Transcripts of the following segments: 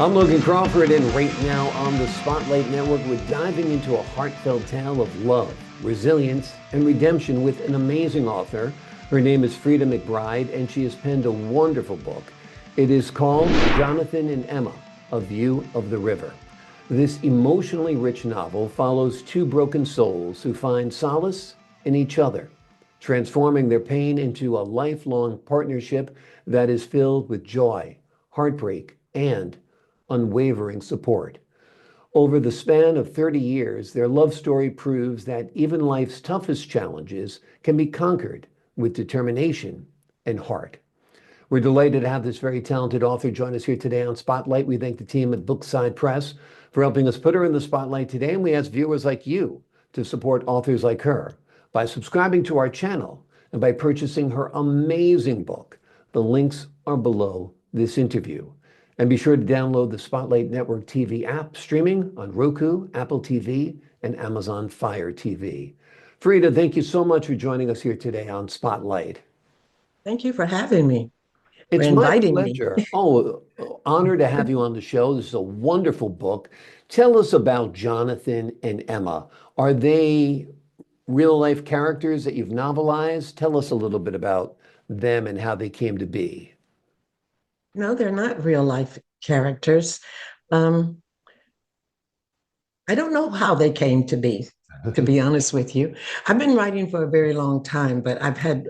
I'm Logan Crawford, and right now on the Spotlight Network, we're diving into a heartfelt tale of love, resilience, and redemption with an amazing author. Her name is Freda McBride, and she has penned a wonderful book. It is called Jonathan and Emma, A View of the River. This emotionally rich novel follows two broken souls who find solace in each other, transforming their pain into a lifelong partnership that is filled with joy, heartbreak, and unwavering support. Over the span of 30 years, their love story proves that even life's toughest challenges can be conquered with determination and heart. We're delighted to have this very talented author join us here today on Spotlight. We thank the team at Bookside Press for helping us put her in the spotlight today, and we ask viewers like you to support authors like her by subscribing to our channel and by purchasing her amazing book. The links are below this interview. And be sure to download the Spotlight Network TV app, streaming on Roku, Apple TV, and Amazon Fire TV. Freda, thank you so much for joining us here today on Spotlight. Thank you for having me, for It's my inviting me. pleasure. Oh, honor to have you on the show. This is a wonderful book. Tell us about Jonathan and Emma. Are they real life characters that you've novelized? Tell us a little bit about them and how they came to be. No, they're not real life characters. Um, I don't know how they came to be honest with you. I've been writing for a very long time, but I've had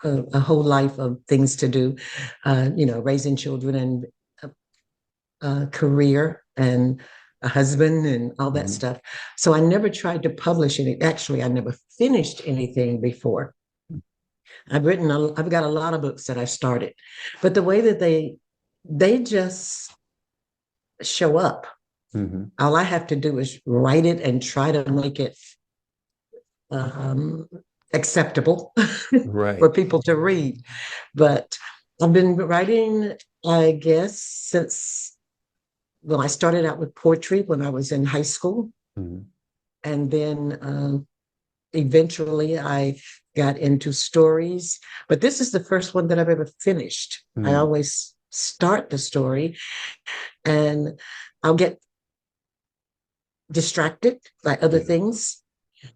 a whole life of things to do, raising children and a career and a husband and all that Mhm. stuff. So I never tried to publish any. Actually, I never finished anything before. I've got a lot of books that I started, but the way that they just show up. Mhm. All I have to do is write it and try to make it um, acceptable Right. for people to read. But I've been writing, I guess, since, well, I started out with poetry when I was in high school. Mhm. And then eventually I got into stories. But this is the first one that I've ever finished. I Mhm. always start the story and I'll get distracted by other Yeah. things.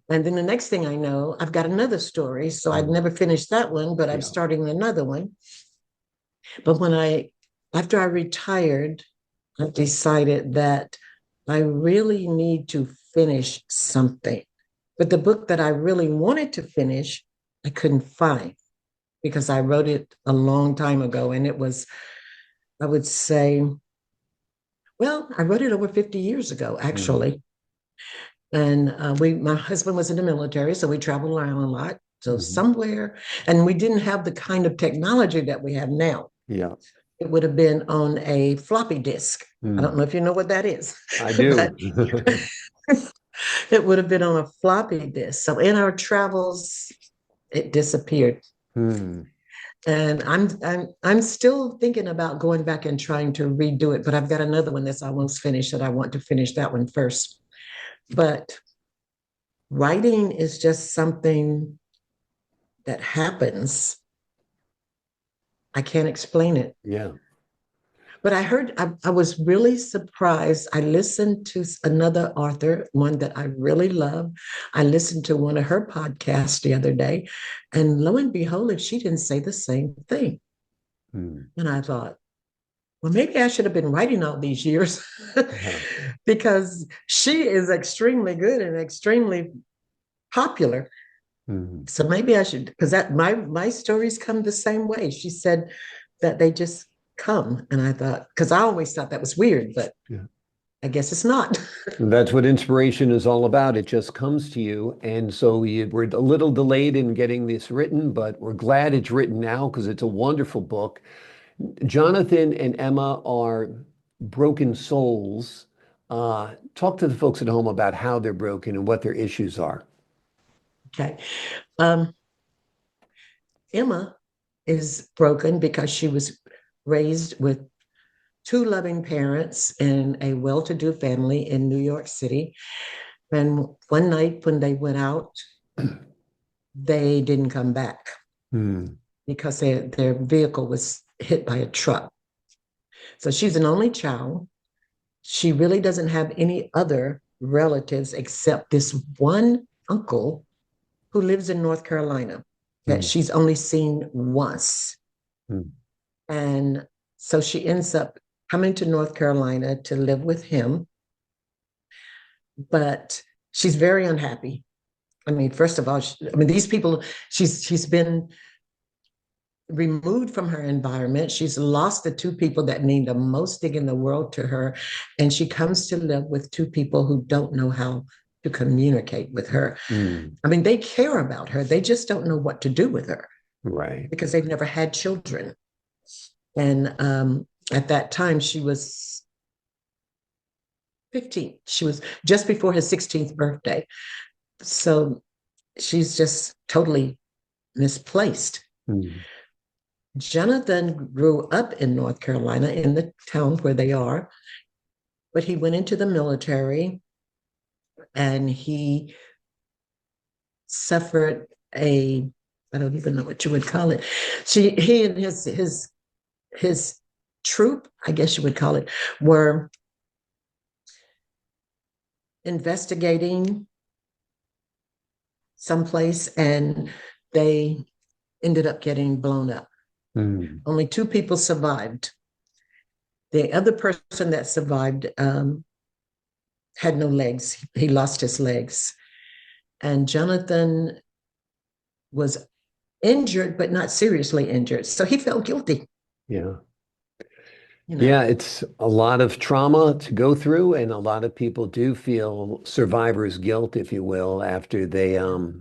And then the next thing I know, I've got another story. So I'd Mhm. never finished that one, but I'm Yeah. starting another one. But after I retired, I decided that I really need to finish something. But the book that I really wanted to finish, I couldn't find because I wrote it a long time ago. And it was, I would say, well, I wrote it over 50 years ago, Mhm. actually. And my husband was in the military, so we traveled around a lot. So Mhm. somewhere, and we didn't have the kind of technology that we have now. Yeah. It would have been on a floppy disk. I don't know Mm. if you know what that is, I but do. it would have been on a floppy disk. So in our travels, it disappeared. Hmm. And I'm still thinking about going back and trying to redo it, but I've got another one that's almost finished that I want to finish that one first. But writing is just something that happens. I can't explain it. Yeah. But I was really surprised. I listened to another author, one that I really love. I listened to one of her podcasts the other day, and lo and behold, she didn't say the same thing. Hmm. And I thought, well, maybe I should have been writing all these years Yeah. because she is extremely good and extremely popular. Hmm. So maybe I should, because that my stories come the same way. She said that they just come, and I thought, because I always thought that was weird, but Yeah. I guess it's not. That's what inspiration is all about. It just comes to you. And so we're a little delayed in getting this written, but we're glad it's written now because it's a wonderful book. Jonathan and Emma are broken souls. Talk to the folks at home about how they're broken and what their issues are. Okay. Um, Emma is broken because she was raised with two loving parents in a well-to-do family in New York City. And one night when they went out, they didn't come back Hmm. because their vehicle was hit by a truck. So she's an only child. she really doesn't have any other relatives except this one uncle who lives in North Carolina that Mm, she's only seen once. mm, And so she ends up coming to North Carolina to live with him, but she's very unhappy. I mean, first of all, these people, she's been removed from her environment. She's lost the two people that mean the most thing in the world to her. And she comes to live with two people who don't know how to communicate with her. mm. I mean, they care about her, they just don't know what to do with her Right. because they've never had children. And at that time, she was 15. She was just before his 16th birthday. So she's just totally misplaced. Mm, Jonathan grew up in North Carolina in the town where they are, but he went into the military and he suffered a, I don't even know what you would call it. He and his troop, I guess you would call it, were investigating someplace and they ended up getting blown up. mm. Only two people survived. The other person that survived had no legs. He lost his legs. And Jonathan was injured, but not seriously injured. So he felt guilty, Yeah. you know. Yeah, it's a lot of trauma to go through, and a lot of people do feel survivor's guilt, if you will, after they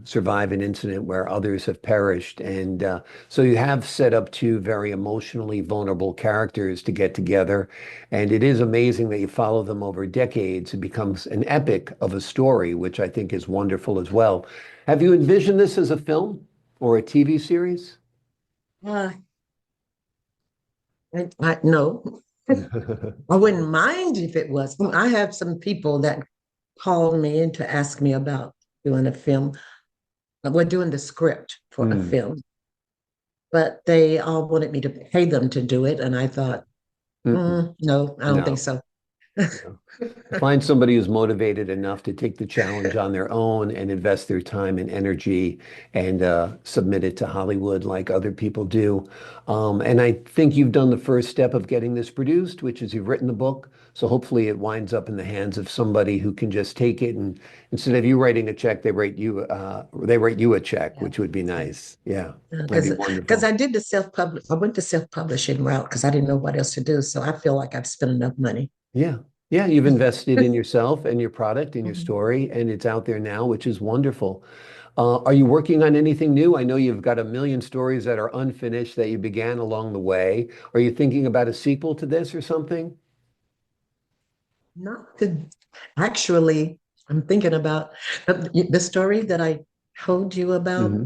survive an incident where others have perished. And so you have set up two very emotionally vulnerable characters to get together, and it is amazing that you follow them over decades. It becomes an epic of a story, which I think is wonderful as well. Have you envisioned this as a film or a TV series? Uh, no, I wouldn't mind if it was. I have some people that called me in to ask me about doing a film. We're doing the script for a Mm, film, but they all wanted me to pay them to do it. And I thought, mm-mm. no, I don't think No. so. No. Find somebody who's motivated enough to take the challenge on their own and invest their time and energy and submit it to Hollywood like other people do. And I think you've done the first step of getting this produced, which is you've written the book. So hopefully it winds up in the hands of somebody who can just take it and instead of you writing a check, they write you a check, Yeah. which would be Yeah. nice. Yeah, that'd be Because wonderful. I did the self-publish, I went the self-publishing route because I didn't know what else to do. So I feel like I've spent enough money. Yeah. Yeah, you've invested in yourself and your product and your Mhm. story, and it's out there now, which is wonderful. Are you working on anything new? I know you've got a million stories that are unfinished that you began along the way. Are you thinking about a sequel to this or something? Not to actually, I'm thinking about the story that I told you about. Hmm.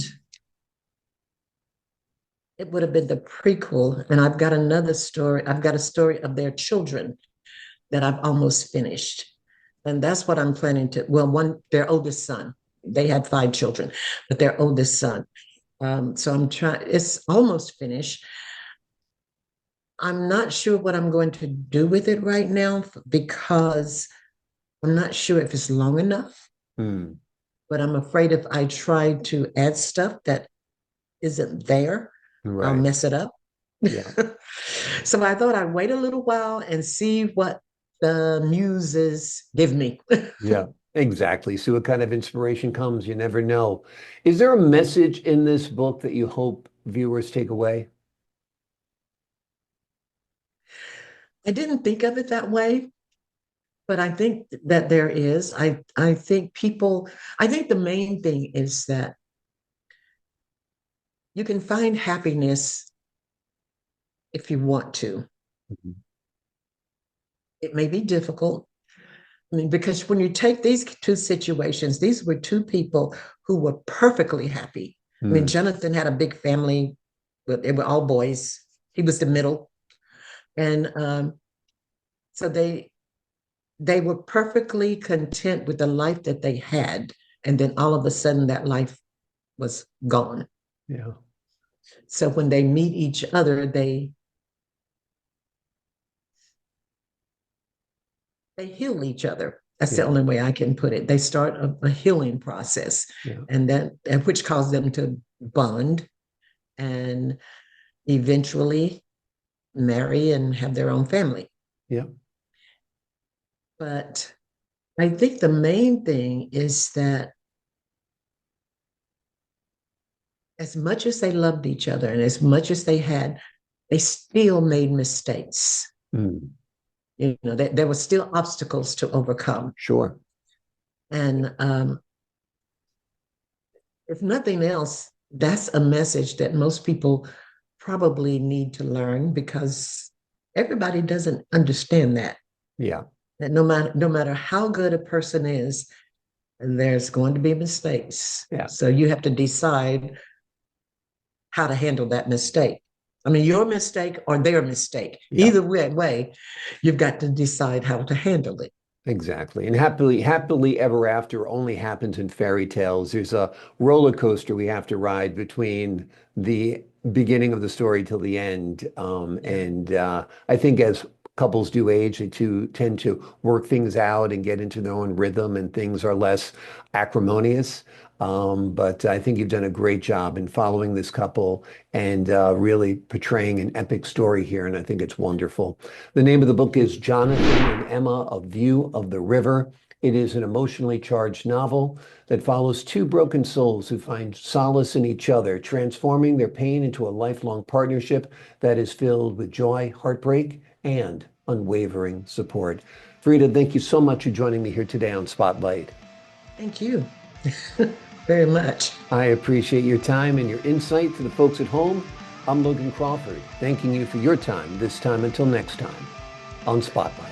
It would have been the prequel, and I've got another story. I've got a story of their children that I've almost finished. And that's what I'm planning to, well, their oldest son, they had five children, but their oldest son. So I'm trying, it's almost finished. I'm not sure what I'm going to do with it right now because I'm not sure if it's long enough, Hmm. but I'm afraid if I try to add stuff that isn't there, I'll Right. mess it up. Yeah. So I thought I'd wait a little while and see what the muses give me. Yeah. Exactly. See what kind of inspiration comes. You never know. Is there a message in this book that you hope viewers take away? I didn't think of it that way, but I think that there is. I think people, I think the main thing is that you can find happiness if you want to. Mhm. It may be difficult. I mean, because when you take these two situations, these were two people who were perfectly happy. I mean, Hmm. Jonathan had a big family, but they were all boys. He was the middle. And so they were perfectly content with the life that they had. And then all of a sudden that life was gone. Yeah. So when they meet each other, they heal each other. That's the Yeah. only way I can put it. They start a healing process, Yeah. and which caused them to bond and eventually marry and have their own family. Yeah. But I think the main thing is that as much as they loved each other and as much as they still made mistakes. Mm. There were still obstacles to overcome. Sure. And if nothing else, that's a message that most people probably need to learn because everybody doesn't understand that. Yeah. That no matter how good a person is, there's going to be mistakes. Yeah. So you have to decide how to handle that mistake. I mean, your mistake or their mistake. Yeah. Either way, you've got to decide how to handle it. Exactly. And happily ever after only happens in fairy tales. There's a roller coaster we have to ride between the beginning of the story till the end. Yeah. And I think as couples do age, they too tend to work things out and get into their own rhythm, and things are less acrimonious. But I think you've done a great job in following this couple and really portraying an epic story here. And I think it's wonderful. The name of the book is Jonathan and Emma, A View of the River. It is an emotionally charged novel that follows two broken souls who find solace in each other, transforming their pain into a lifelong partnership that is filled with joy, heartbreak, and unwavering support. Freda, thank you so much for joining me here today on Spotlight. Thank you very much. I appreciate your time and your insight. For the folks at home, I'm Logan Crawford, thanking you for your time this time until next time on Spotlight.